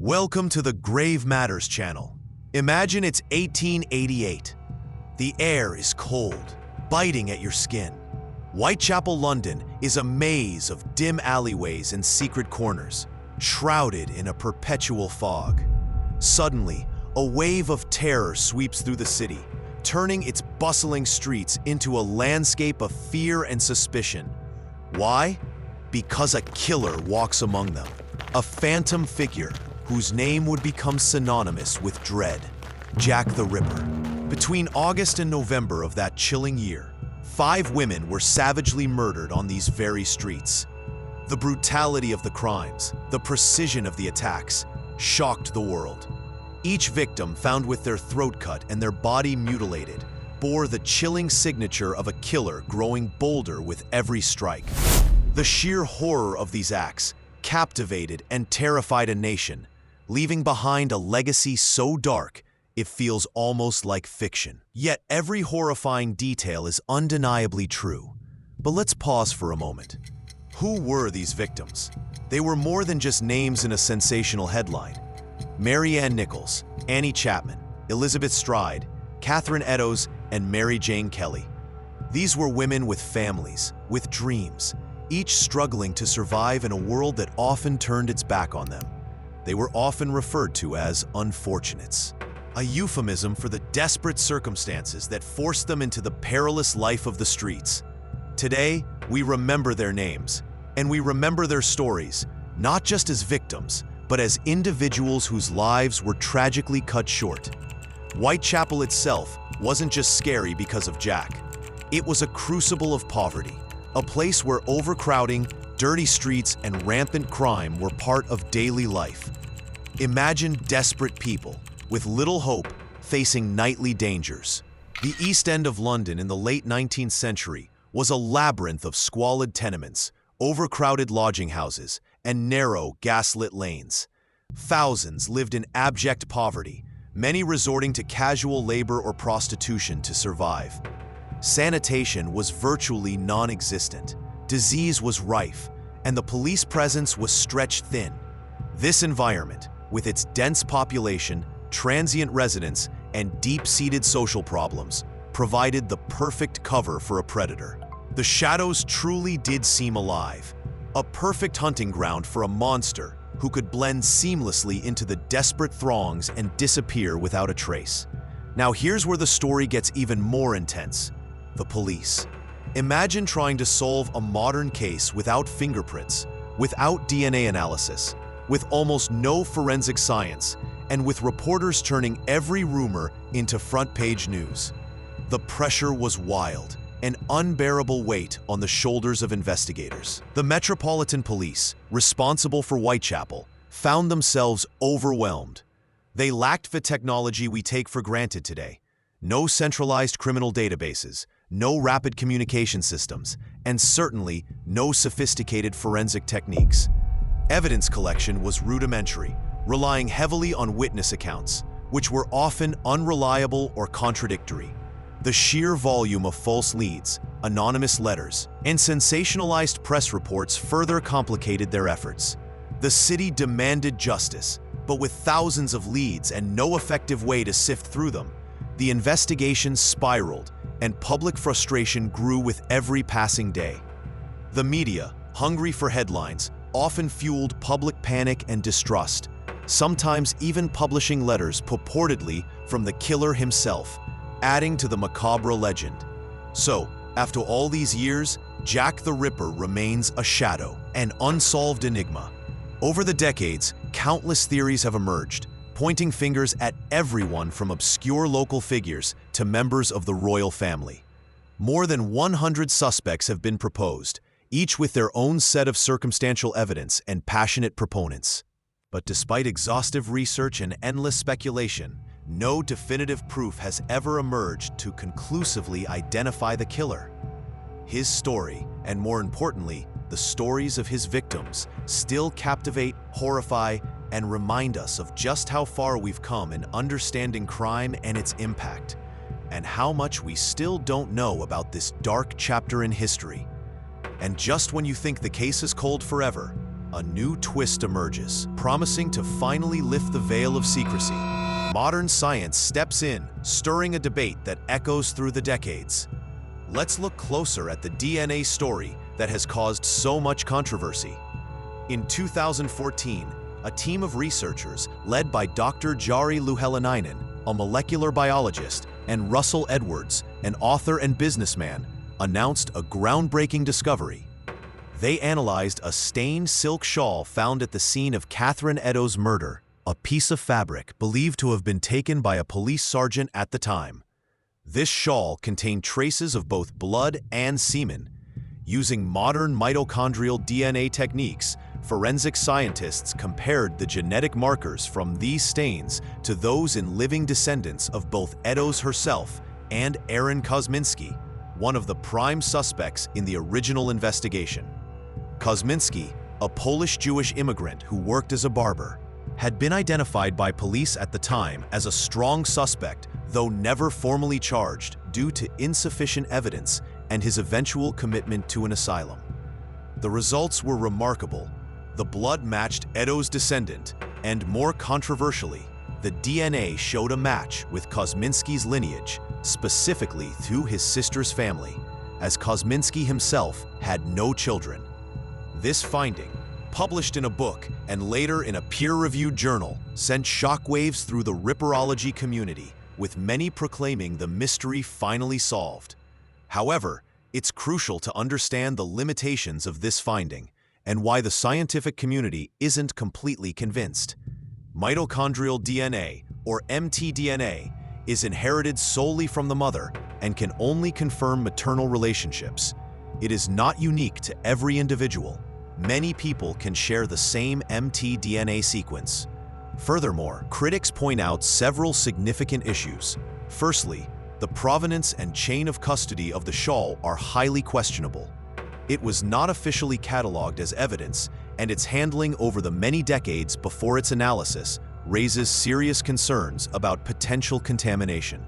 Welcome to the Grave Matters channel. Imagine it's 1888. The air is cold, biting at your skin. Whitechapel, London is a maze of dim alleyways and secret corners, shrouded in a perpetual fog. Suddenly, a wave of terror sweeps through the city, turning its bustling streets into a landscape of fear and suspicion. Why? Because a killer walks among them, a phantom figure whose name would become synonymous with dread, Jack the Ripper. Between August and November of that chilling year, 5 women were savagely murdered on these very streets. The brutality of the crimes, the precision of the attacks, shocked the world. Each victim, found with their throat cut and their body mutilated, bore the chilling signature of a killer growing bolder with every strike. The sheer horror of these acts captivated and terrified a nation, leaving behind a legacy so dark it feels almost like fiction. Yet every horrifying detail is undeniably true. But let's pause for a moment. Who were these victims? They were more than just names in a sensational headline. Mary Ann Nichols, Annie Chapman, Elizabeth Stride, Catherine Eddowes, and Mary Jane Kelly. These were women with families, with dreams, each struggling to survive in a world that often turned its back on them. They were often referred to as unfortunates, a euphemism for the desperate circumstances that forced them into the perilous life of the streets. Today, we remember their names, and we remember their stories, not just as victims, but as individuals whose lives were tragically cut short. Whitechapel itself wasn't just scary because of Jack. It was a crucible of poverty, a place where overcrowding, dirty streets, and rampant crime were part of daily life. Imagine desperate people, with little hope, facing nightly dangers. The East End of London in the late 19th century was a labyrinth of squalid tenements, overcrowded lodging houses, and narrow, gaslit lanes. Thousands lived in abject poverty, many resorting to casual labor or prostitution to survive. Sanitation was virtually non-existent. Disease was rife, and the police presence was stretched thin. This environment, with its dense population, transient residents, and deep-seated social problems, provided the perfect cover for a predator. The shadows truly did seem alive, a perfect hunting ground for a monster who could blend seamlessly into the desperate throngs and disappear without a trace. Now here's where the story gets even more intense. The police. Imagine trying to solve a modern case without fingerprints, without DNA analysis, with almost no forensic science, and with reporters turning every rumor into front-page news. The pressure was wild, an unbearable weight on the shoulders of investigators. The Metropolitan Police, responsible for Whitechapel, found themselves overwhelmed. They lacked the technology we take for granted today. No centralized criminal databases, no rapid communication systems, and certainly no sophisticated forensic techniques. Evidence collection was rudimentary, relying heavily on witness accounts, which were often unreliable or contradictory. The sheer volume of false leads, anonymous letters, and sensationalized press reports further complicated their efforts. The city demanded justice, but with thousands of leads and no effective way to sift through them, the investigation spiraled, and public frustration grew with every passing day. The media, hungry for headlines, often fueled public panic and distrust, sometimes even publishing letters purportedly from the killer himself, adding to the macabre legend. So, after all these years, Jack the Ripper remains a shadow, an unsolved enigma. Over the decades, countless theories have emerged, pointing fingers at everyone from obscure local figures to members of the royal family. More than 100 suspects have been proposed, each with their own set of circumstantial evidence and passionate proponents. But despite exhaustive research and endless speculation, no definitive proof has ever emerged to conclusively identify the killer. His story, and more importantly, the stories of his victims, still captivate, horrify, and remind us of just how far we've come in understanding crime and its impact, and how much we still don't know about this dark chapter in history. And just when you think the case is cold forever, a new twist emerges, promising to finally lift the veil of secrecy. Modern science steps in, stirring a debate that echoes through the decades. Let's look closer at the DNA story that has caused so much controversy. In 2014, a team of researchers led by Dr. Jari Louhelainen, a molecular biologist, and Russell Edwards, an author and businessman, announced a groundbreaking discovery. They analyzed a stained silk shawl found at the scene of Catherine Eddowes' murder, a piece of fabric believed to have been taken by a police sergeant at the time. This shawl contained traces of both blood and semen. Using modern mitochondrial DNA techniques, forensic scientists compared the genetic markers from these stains to those in living descendants of both Eddowes herself and Aaron Kosminski, one of the prime suspects in the original investigation. Kosminski, a Polish-Jewish immigrant who worked as a barber, had been identified by police at the time as a strong suspect, though never formally charged due to insufficient evidence and his eventual commitment to an asylum. The results were remarkable. The blood matched Eddowes' descendant, and more controversially, the DNA showed a match with Kosminski's lineage, specifically through his sister's family, as Kosminski himself had no children. This finding, published in a book and later in a peer-reviewed journal, sent shockwaves through the ripperology community, with many proclaiming the mystery finally solved. However, it's crucial to understand the limitations of this finding and why the scientific community isn't completely convinced. Mitochondrial DNA, or mtDNA, is inherited solely from the mother and can only confirm maternal relationships. It is not unique to every individual. Many people can share the same mtDNA sequence. Furthermore, critics point out several significant issues. Firstly, the provenance and chain of custody of the shawl are highly questionable. It was not officially cataloged as evidence, and its handling over the many decades before its analysis raises serious concerns about potential contamination.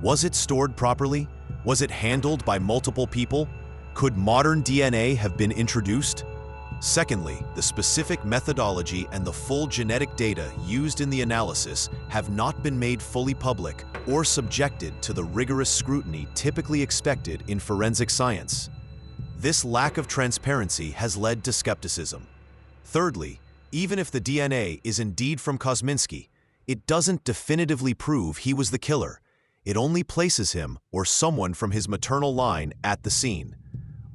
Was it stored properly? Was it handled by multiple people? Could modern DNA have been introduced? Secondly, the specific methodology and the full genetic data used in the analysis have not been made fully public or subjected to the rigorous scrutiny typically expected in forensic science. This lack of transparency has led to skepticism. Thirdly, even if the DNA is indeed from Kosminski, it doesn't definitively prove he was the killer. It only places him or someone from his maternal line at the scene.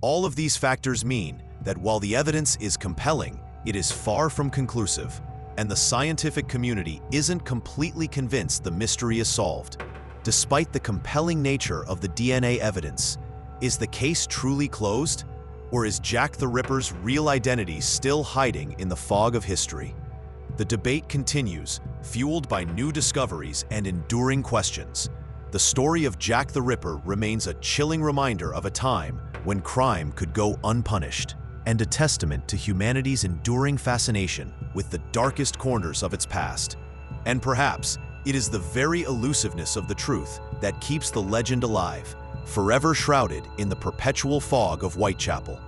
All of these factors mean that while the evidence is compelling, it is far from conclusive, and the scientific community isn't completely convinced the mystery is solved. Despite the compelling nature of the DNA evidence, is the case truly closed? Or is Jack the Ripper's real identity still hiding in the fog of history? The debate continues, fueled by new discoveries and enduring questions. The story of Jack the Ripper remains a chilling reminder of a time when crime could go unpunished, and a testament to humanity's enduring fascination with the darkest corners of its past. And perhaps it is the very elusiveness of the truth that keeps the legend alive, forever shrouded in the perpetual fog of Whitechapel.